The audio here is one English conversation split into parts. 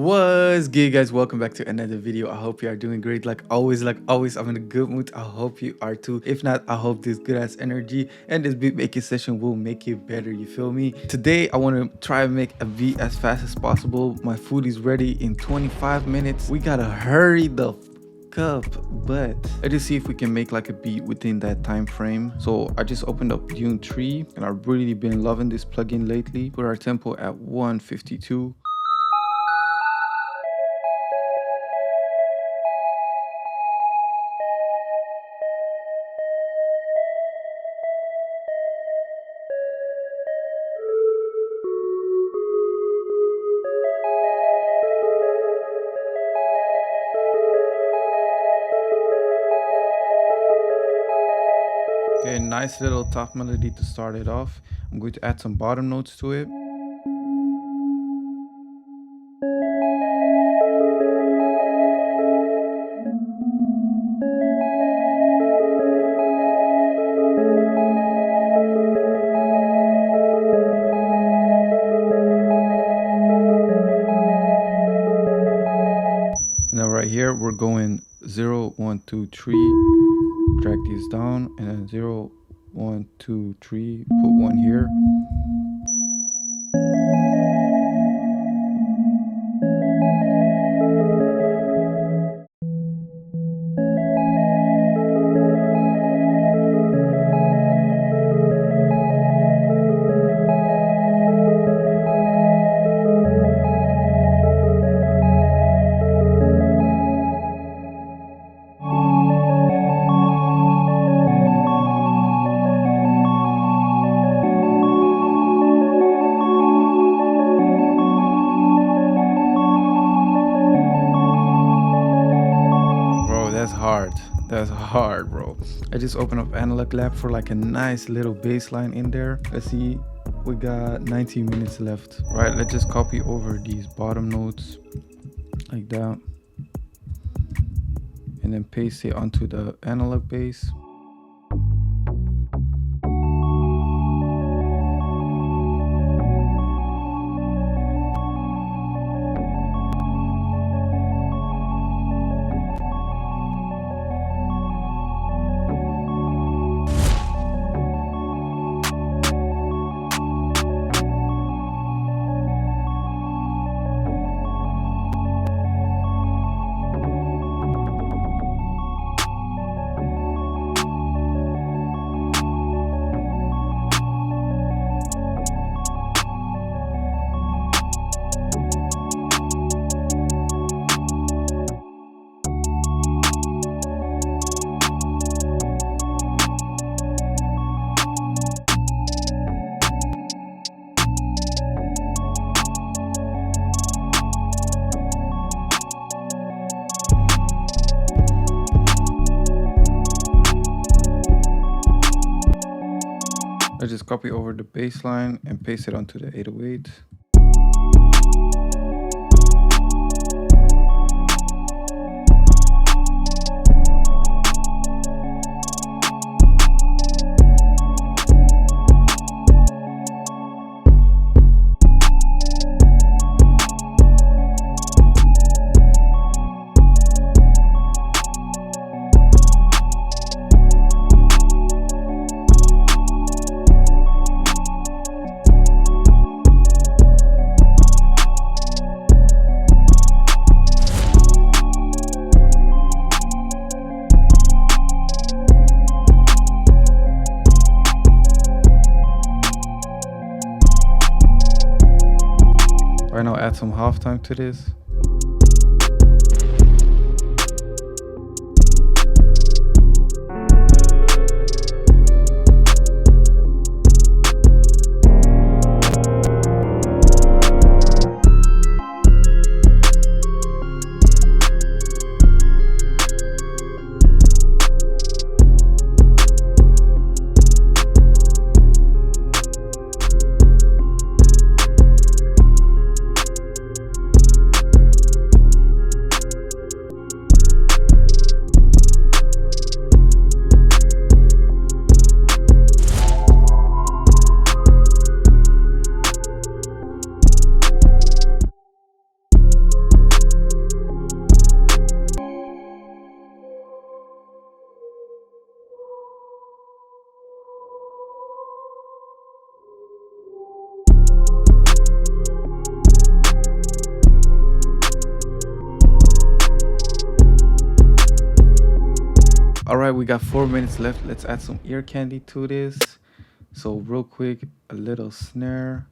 What's good, guys? Welcome back to another video. I hope you are doing great. Like always, I'm in a good mood. I hope you are too. If not, I hope this good ass energy and this beat making session will make it better. You feel me? Today I want to try and make a beat as fast as possible. My food is ready in 25 minutes. We gotta hurry the up, but let's just see if we can make like a beat within that time frame. So I just opened up Dune 3 and I've really been loving this plugin lately. Put our tempo at 152. Okay, nice little top melody to start it off. I'm going to add some bottom notes to it. Now right here, we're going 0, 1, 2, 3. Drag these down, and then 0, 1, 2, 3, put one here. That's hard, bro. I just opened up Analog Lab for like a nice little bass line in there. Let's see, we got 19 minutes left. Right, let's just copy over these bottom notes like that and then paste it onto the analog bass. I just copy over the bass line and paste it onto the 808. Right now, add some halftime to this. All right, we got 4 minutes left. Let's add some ear candy to this. So real quick, a little snare.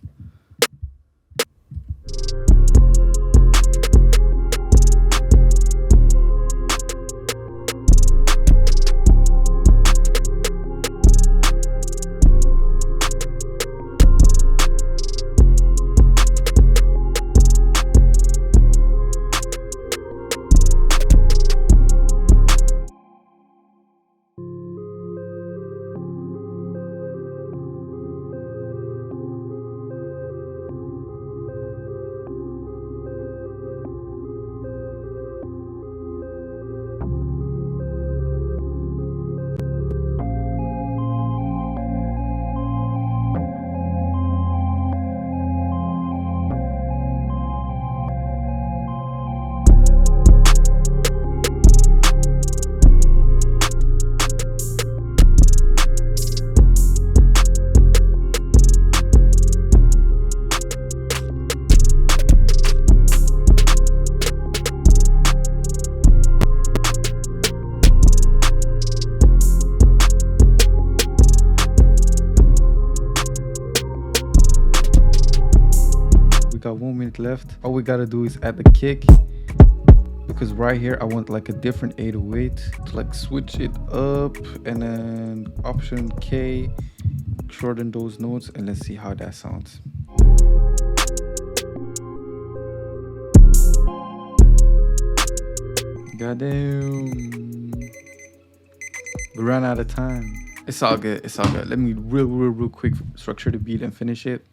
Got 1 minute left. All we gotta do is add the kick, because right here I want like a different 808 to like switch it up, and then option K, shorten those notes, and let's see how that sounds. Goddamn, we ran out of time. It's all good, it's all good. Let me real quick structure the beat and finish it.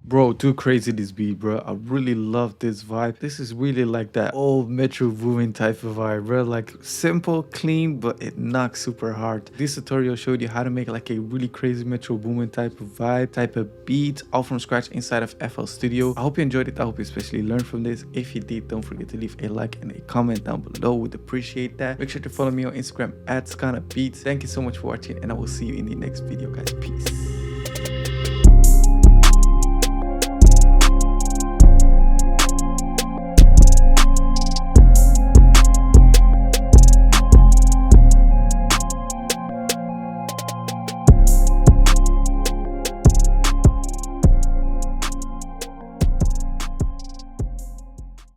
Bro, too crazy this beat, bro. I really love this vibe. This is really like that old Metro Boomin type of vibe, bro. Like simple, clean, but it knocks super hard. This tutorial showed you how to make like a really crazy Metro Boomin type of vibe, type of beat, all from scratch inside of FL Studio. I hope you enjoyed it. I hope you especially learned from this. If you did, don't forget to leave a like and a comment down below. Would appreciate that. Make sure to follow me on Instagram @SkanaBeats. Thank you so much for watching, and I will see you in the next video, guys. Peace.